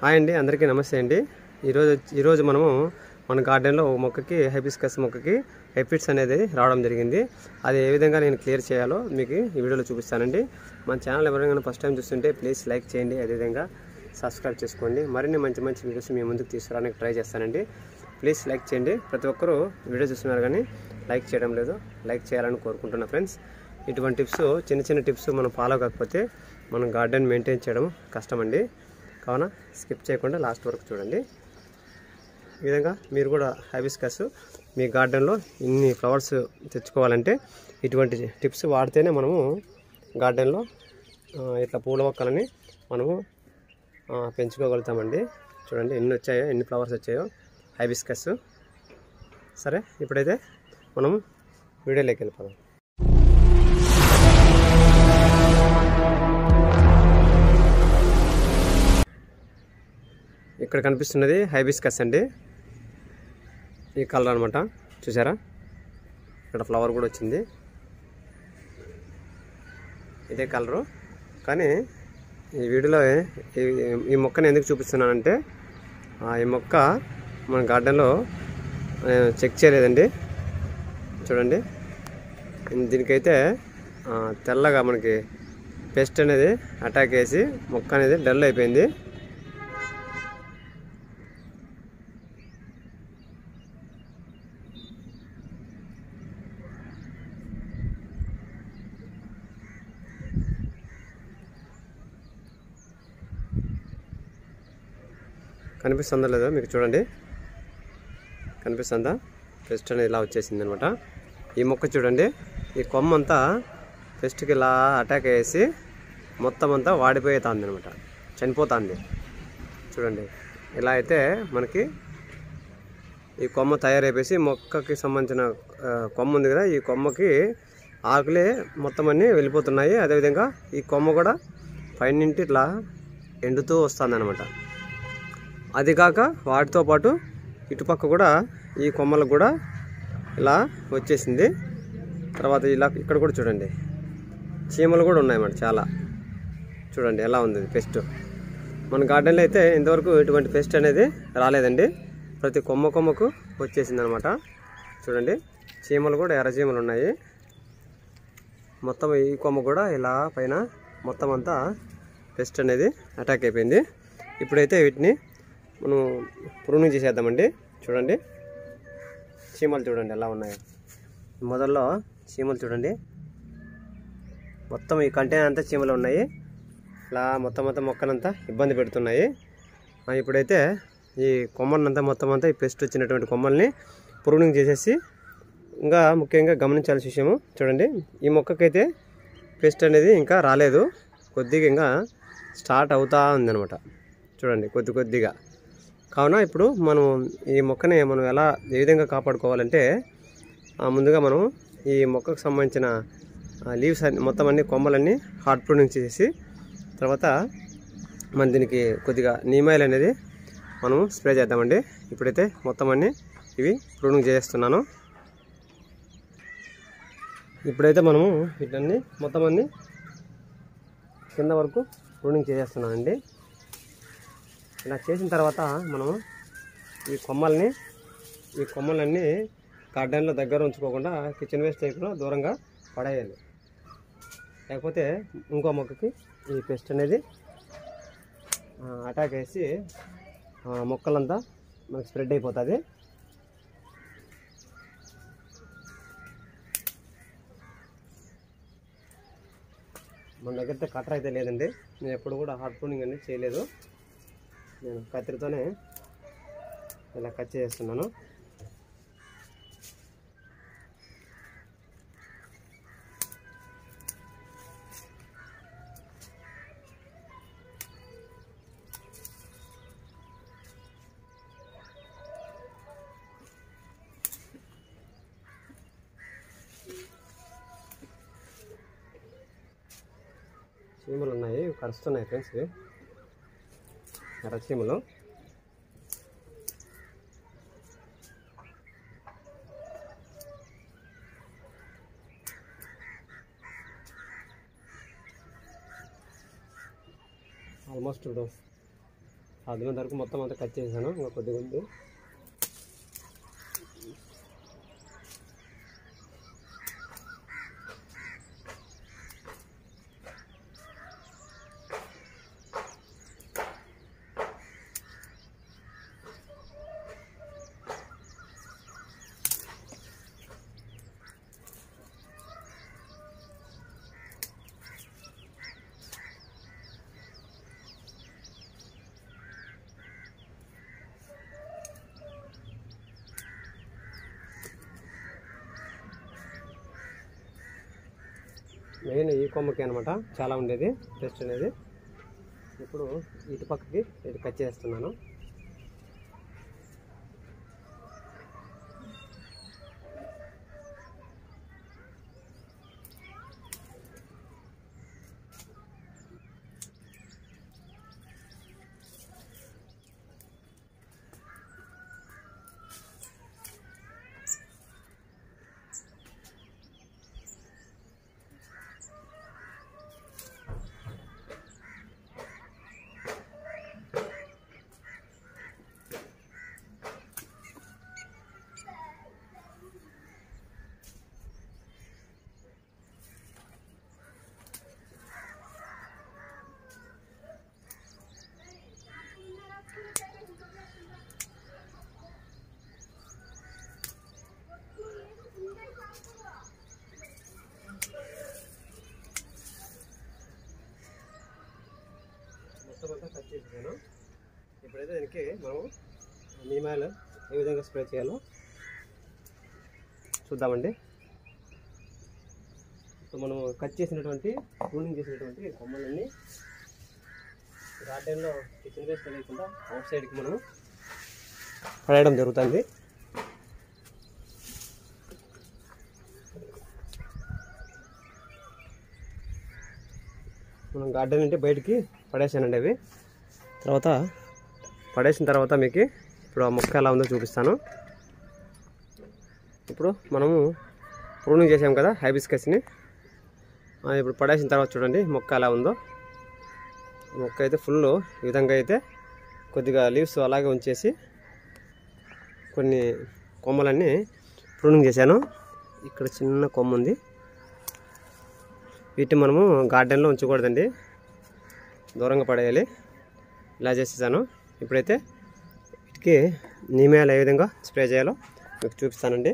Hi అండి, అందరికీ నమస్తే అండి. ఈరోజు మనము మన గార్డెన్లో మొక్కకి హైబిస్కస్ మొక్కకి ఎఫిడ్స్ అనేది రావడం జరిగింది. అది ఏ విధంగా నేను క్లియర్ చేయాలో మీకు ఈ వీడియోలో చూపిస్తానండి. మన ఛానల్ ఎవరైనా ఫస్ట్ టైం చూస్తుంటే ప్లీజ్ లైక్ చేయండి, అదేవిధంగా సబ్స్క్రైబ్ చేసుకోండి. మరిన్ని మంచి మంచి వీడియోస్ మీ ముందుకు తీసుకురావడానికి ట్రై చేస్తానండి. ప్లీజ్ లైక్ చేయండి. ప్రతి ఒక్కరూ వీడియో చూస్తున్నారు కానీ లైక్ చేయడం లేదు. లైక్ చేయాలని కోరుకుంటున్నా ఫ్రెండ్స్. ఇటువంటి టిప్స్, చిన్న చిన్న టిప్స్ మనం ఫాలో కాకపోతే మనం గార్డెన్ మెయింటైన్ చేయడం కష్టమండి. కావున స్కిప్ చేయకుండా లాస్ట్ వరకు చూడండి. ఈ విధంగా మీరు కూడా హైబిస్కస్ మీ గార్డెన్లో ఇన్ని ఫ్లవర్స్ తెచ్చుకోవాలంటే ఇటువంటి టిప్స్ వాడితేనే మనము గార్డెన్లో ఇట్లా పూల మొక్కలని మనము పెంచుకోగలుగుతామండి. చూడండి ఎన్ని వచ్చాయో, ఎన్ని ఫ్లవర్స్ వచ్చాయో హైబిస్కస్. సరే, ఇప్పుడైతే మనము వీడియోలోకి వెళ్ళిపోదాం. ఇక్కడ కనిపిస్తున్నది హైబిస్కస్ అండి. ఈ కలర్ అనమాట, చూసారా? ఇక్కడ ఫ్లవర్ కూడా వచ్చింది, ఇదే కలరు. కానీ ఈ వీడియోలో ఈ మొక్కని ఎందుకు చూపిస్తున్నానంటే ఈ మొక్క మన గార్డెన్లో చెక్ చేయలేదండి. చూడండి, దీనికైతే తెల్లగా మనకి పెస్ట్ అనేది అటాక్ చేసి మొక్క అనేది డల్ అయిపోయింది. కనిపిస్తుందా లేదా మీకు? చూడండి, కనిపిస్తుందా? పెస్ట్ అనేది ఇలా వచ్చేసింది అనమాట. ఈ మొక్క చూడండి, ఈ కొమ్మ అంతా పెస్ట్కి ఇలా అటాక్ అయ్యేసి మొత్తం అంతా వాడిపోతుంది అనమాట, చనిపోతుంది. చూడండి, ఇలా అయితే మనకి ఈ కొమ్మ తయారైపోయి మొక్కకి సంబంధించిన కొమ్మ ఉంది కదా, ఈ కొమ్మకి ఆకులే మొత్తం అన్నీ వెళ్ళిపోతున్నాయి. అదేవిధంగా ఈ కొమ్మ కూడా పైనుంటి ఇట్లా ఎండుతూ వస్తుంది అనమాట. అది కాక వాటితో పాటు ఇటుపక్క కూడా ఈ కొమ్మలకు కూడా ఇలా వచ్చేసింది. తర్వాత ఇలా ఇక్కడ కూడా చూడండి, చీమలు కూడా ఉన్నాయన్నమాట చాలా. చూడండి ఎలా ఉంది పెస్ట్. మన గార్డెన్లో అయితే ఇంతవరకు ఇటువంటి పెస్ట్ అనేది రాలేదండి. ప్రతి కొమ్మకు వచ్చేసింది అనమాట. చూడండి, చీమలు కూడా ఎర్ర చీమలు ఉన్నాయి. మొత్తం ఈ కొమ్మ కూడా ఇలా పైన మొత్తం అంతా పెస్ట్ అనేది అటాక్ అయిపోయింది. ఇప్పుడైతే వీటిని మనం ప్రూనింగ్ చేసేద్దామండి. చూడండి, చీమలు చూడండి ఎలా ఉన్నాయో. మొదల్లో చీమలు చూడండి, మొత్తం ఈ కంటైనర్ అంతా చీమలు ఉన్నాయి. ఇలా మొత్తం మొక్కనంతా ఇబ్బంది పెడుతున్నాయి. ఇప్పుడైతే ఈ కొమ్మలంతా మొత్తం అంతా ఈ పెస్ట్ వచ్చినటువంటి కొమ్మల్ని ప్రూనింగ్ చేసేసి, ఇంకా ముఖ్యంగా గమనించాల్సిన విషయము చూడండి, ఈ మొక్కకైతే పెస్ట్ అనేది ఇంకా రాలేదు, కొద్దిగా ఇంకా స్టార్ట్ అవుతూ ఉందన్నమాట. చూడండి, కొద్దిగా. కావున ఇప్పుడు మనం ఈ మొక్కని మనం ఏ విధంగా కాపాడుకోవాలంటే ముందుగా మనం ఈ మొక్కకు సంబంధించిన లీవ్స్ మొత్తం అన్ని కొమ్మలన్నీ హార్డ్ ప్రూనింగ్ చేసి, తర్వాత మన దీనికి కొద్దిగా నీమాయిల్ అనేది మనము స్ప్రే చేద్దామండి. ఇప్పుడైతే మొత్తం అన్నీ ఇవి ప్రూనింగ్ చేస్తున్నాను. ఇప్పుడైతే మనము వీటన్ని మొత్తం అన్నీ కింద వరకు ప్రూనింగ్ చేసేస్తున్నానండి. ఇలా చేసిన తర్వాత మనము ఈ కొమ్మలన్నీ గార్డెన్లో దగ్గర ఉంచుకోకుండా కిచెన్ వేస్ట్ చేయకుండా దూరంగా పడేయాలి. లేకపోతే ఇంకో మొక్కకి ఈ పెస్ట్ అనేది అటాక్ వేసి మొక్కలంతా మనకు స్ప్రెడ్ అయిపోతుంది. మన దగ్గర కట్టర్ అయితే లేదండి. నేను ఎప్పుడు కూడా హార్డ్ ప్రూనింగ్ అనేది చేయలేదు. నేను కత్తిరితోనే ఇలా కట్ చేస్తున్నాను. చీమలు ఉన్నాయి, కరుస్తున్నాయి ఫ్రెండ్స్, ఎర్ర చీమలు. ఆల్మోస్ట్ సాధ్యమైనంత వరకు మొత్తం అంతా కట్ చేశాను, ఇంకా కొద్దిగా ఉంది. మెయిన్ ఈ కొమ్మకి అనమాట చాలా ఉండేది టెస్ట్ అనేది. ఇప్పుడు ఇటు పక్కకి ఇది కట్ చేస్తున్నాను. మొత్తం అంతా కట్ చేసాను. ఇప్పుడైతే దీనికి మనం నీమ్ ఆయిల్ ఏ విధంగా స్ప్రే చేయాలో చూద్దామండి. ఇప్పుడు మనం కట్ చేసినటువంటి ప్రూనింగ్ చేసినటువంటి కొమ్మలన్నీ గార్డెన్లో కిచెన్ వేస్ట్ లేకుండా అవుట్ సైడ్కి మనం పడేయడం జరుగుతుంది. మనం గార్డెన్ అంటే బయటికి పడేసానండి అవి. తర్వాత పడేసిన తర్వాత మీకు ఇప్పుడు ఆ మొక్క ఎలా ఉందో చూపిస్తాను. ఇప్పుడు మనము ప్రూనింగ్ చేసాం కదా హైబిస్కస్ని, ఇప్పుడు పడేసిన తర్వాత చూడండి మొక్క ఎలా ఉందో. మొక్క అయితే ఫుల్ ఈ విధంగా అయితే కొద్దిగా లీవ్స్ అలాగే ఉంచేసి కొన్ని కొమ్మలన్నీ ప్రూనింగ్ చేశాను. ఇక్కడ చిన్న కొమ్మ ఉంది, వీటిని మనము గార్డెన్లో ఉంచకూడదండి, దూరంగా పడేయాలి. ఇలా చేసేసాను. ఇప్పుడైతే వీటికి నీమ్ ఆయిల్ ఏ విధంగా స్ప్రే చేయాలో మీకు చూపిస్తానండి.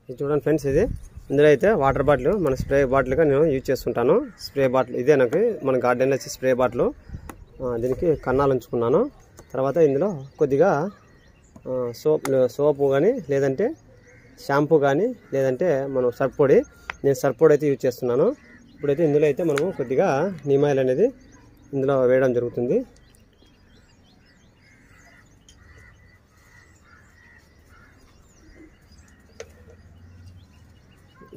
ఇది చూడండి ఫ్రెండ్స్, ఇది ఇందులో అయితే వాటర్ బాటిల్ మన స్ప్రే బాటిల్గా నేను యూజ్ చేస్తుంటాను. స్ప్రే బాటిల్ ఇదే నాకు మన గార్డెన్లో వచ్చి స్ప్రే బాటిల్. దీనికి కన్నాలు ఉంచుకున్నాను. తర్వాత ఇందులో కొద్దిగా సోపు కానీ లేదంటే షాంపూ కానీ లేదంటే మనం సర్ఫ్ పొడి, నేను సర్ఫ్ పొడి అయితే యూజ్ చేస్తున్నాను. ఇప్పుడైతే ఇందులో అయితే మనము కొద్దిగా నీమ్ ఆయిల్ అనేది ఇందులో వేయడం జరుగుతుంది.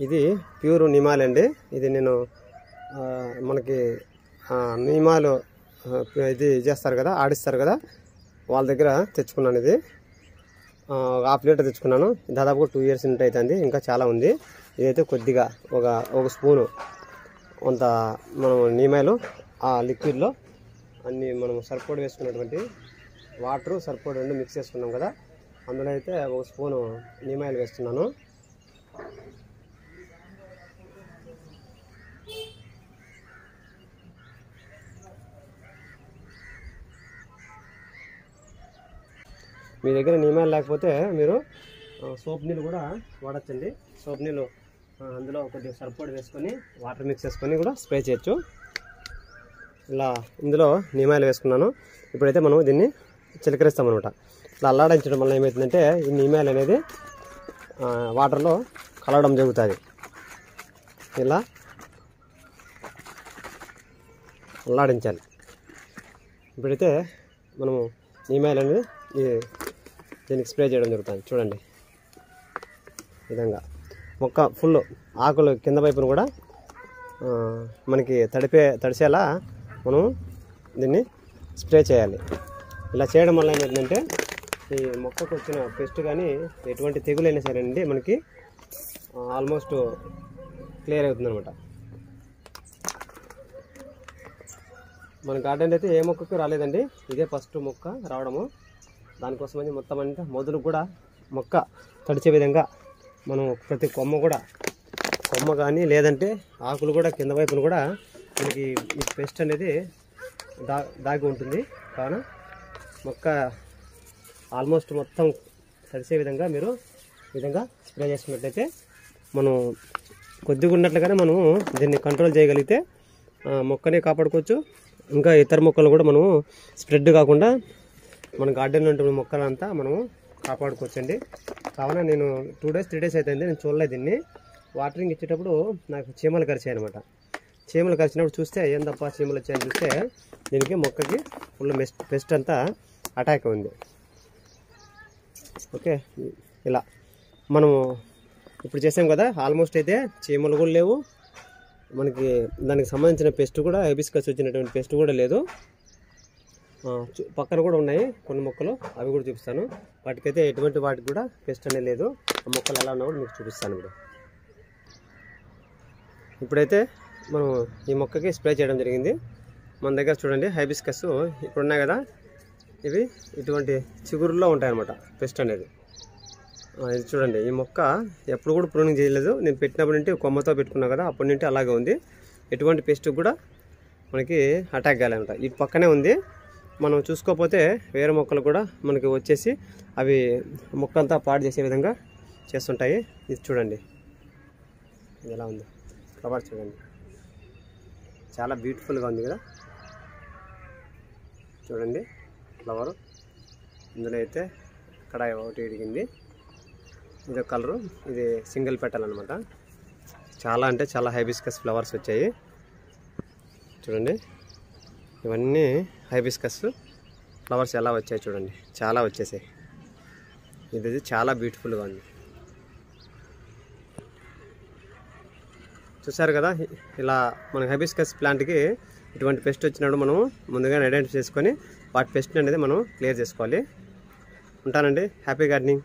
ఇది ప్యూర్ నీమ్ ఆయిల్ అండి. ఇది నేను మనకి నీమ్ ఆయిల్ ఇది చేస్తారు కదా, ఆడిస్తారు కదా, వాళ్ళ దగ్గర తెచ్చుకున్నాను. ఇది 1/2 లీటర్ తెచ్చుకున్నాను. దాదాపు 2 years నుండి అవుతుంది, ఇంకా చాలా ఉంది. ఇదైతే కొద్దిగా ఒక స్పూను కొంత మనం నీమ్ ఆయిల్ ఆ లిక్విడ్లో అన్నీ మనం సర్ఫ్ పొడి వేసుకున్నటువంటి వాటర్ సర్ఫ్ పొడి రెండు మిక్స్ చేసుకున్నాం కదా, అందులో అయితే 1 స్పూను నీమ్ ఆయిల్ వేస్తున్నాను. మీ దగ్గర నీమ్ ఆయిల్ లేకపోతే మీరు సోప్ నీళ్ళు కూడా వాడచ్చండి. సోప్ నీళ్ళు అందులో కొద్దిగా సర్ఫ్ పొడి వేసుకొని వాటర్ మిక్స్ చేసుకొని కూడా స్ప్రే చేయొచ్చు. ఇలా ఇందులో నీమ్ ఆయిల్ వేసుకున్నాను. ఇప్పుడైతే మనం దీన్ని చిలకరిస్తాం అనమాట. ఇలా అల్లాడించడం వల్ల ఏమవుతుందంటే ఈ నీమ్ ఆయిల్ అనేది వాటర్లో కలవడం జరుగుతుంది. ఇలా అల్లాడించాలి. ఇప్పుడైతే మనము నీమ్ ఆయిల్ అనేది దీనికి స్ప్రే చేయడం జరుగుతుంది. చూడండి విధంగా మొక్క ఫుల్ ఆకులు కింద వైపును కూడా మనకి తడిసేలా మనం దీన్ని స్ప్రే చేయాలి. ఇలా చేయడం వల్ల ఏమైందంటే ఈ మొక్కకు వచ్చిన పెస్ట్ కానీ ఎటువంటి తెగులైనా సరే అండి మనకి ఆల్మోస్ట్ క్లియర్ అవుతుంది అనమాట. మన గార్డెన్ అయితే ఏ మొక్కకు రాలేదండి, ఇదే ఫస్ట్ మొక్క రావడము. దానికోసమని మొత్తం అంతా మొదలు కూడా మొక్క తడిచే విధంగా మనం ప్రతి కొమ్మ కానీ లేదంటే ఆకులు కూడా కింద వైపును కూడా మనకి ఈ పెస్ట్ అనేది దాగి ఉంటుంది. కావున మొక్క ఆల్మోస్ట్ మొత్తం తడిసే విధంగా మీరు ఈ విధంగా స్ప్రే చేసుకున్నట్లయితే మనం కొద్దిగా ఉన్నట్లుగానే మనం దీన్ని కంట్రోల్ చేయగలిగితే మొక్కని కాపాడుకోవచ్చు. ఇంకా ఇతర మొక్కలు కూడా మనము స్ప్రెడ్ కాకుండా మన గార్డెన్లో ఉంటున్న మొక్కలంతా మనము కాపాడుకోవచ్చండి. కావున నేను 2 days 3 days అవుతుంది నేను చూడలేదు దీన్ని. వాటరింగ్ ఇచ్చేటప్పుడు నాకు చీమలు కరిచాయి అనమాట. చీమలు కరిచినప్పుడు చూస్తే ఏం తప్ప చీమలు వచ్చాయని చూస్తే దీనికి మొక్కకి ఫుల్ పెస్ట్ అంతా అటాక్ ఉంది. ఓకే, ఇలా మనము ఇప్పుడు చేసాం కదా, ఆల్మోస్ట్ అయితే చీమలు కూడా లేవు, మనకి దానికి సంబంధించిన పెస్ట్ కూడా హైబిస్కస్ వచ్చినటువంటి పెస్ట్ కూడా లేదు. పక్కన కూడా ఉన్నాయి కొన్ని మొక్కలు, అవి కూడా చూపిస్తాను. వాటికైతే ఎటువంటి వాటికి కూడా పెస్ట్ అనేది లేదు. ఆ మొక్కలు ఎలా ఉన్నా కూడా మీకు చూపిస్తాను. ఇప్పుడైతే మనం ఈ మొక్కకి స్ప్రే చేయడం జరిగింది. మన దగ్గర చూడండి హైబిస్కస్ ఇప్పుడు ఉన్నాయి కదా, ఇవి ఇటువంటి చిగురుల్లో ఉంటాయన్నమాట పెస్ట్ అనేది. ఇది చూడండి, ఈ మొక్క ఎప్పుడు కూడా ప్రూనింగ్ చేయలేదు. నేను పెట్టినప్పటి నుండి కొమ్మతో పెట్టుకున్నా కదా, అప్పటి నుండి అలాగే ఉంది. ఎటువంటి పెస్ట్ కూడా మనకి అటాక్ కాలేదన్నమాట. ఈ పక్కనే ఉంది. మనం చూసుకోకపోతే వేరే మొక్కలు కూడా మనకి వచ్చేసి అవి మొక్క అంతా పాడు చేసే విధంగా చేస్తుంటాయి. ఇది చూడండి ఎలా ఉంది, ఫ్లవర్ చూడండి చాలా బ్యూటిఫుల్గా ఉంది కదా. చూడండి ఫ్లవరు, ఇందులో అయితే ఇక్కడ ఒకటి ఎదిగింది, ఇది కలరు, ఇది సింగిల్ పెటల్ అనమాట. చాలా అంటే చాలా హైబిస్కస్ ఫ్లవర్స్ వచ్చాయి. చూడండి ఇవన్నీ హైబిస్కస్ ఫ్లవర్స్ ఎలా వచ్చాయి చూడండి, చాలా వచ్చేసాయి. ఇది చాలా బ్యూటిఫుల్గా ఉంది. చూసారు కదా, ఇలా మన హైబిస్కస్ ప్లాంట్కి ఇటువంటి పెస్ట్ వచ్చినప్పుడు మనం ముందుగానే ఐడెంటిఫై చేసుకొని వాటి పెస్ట్ అనేది మనం క్లియర్ చేసుకోవాలి. ఉంటానండి. Happy gardening.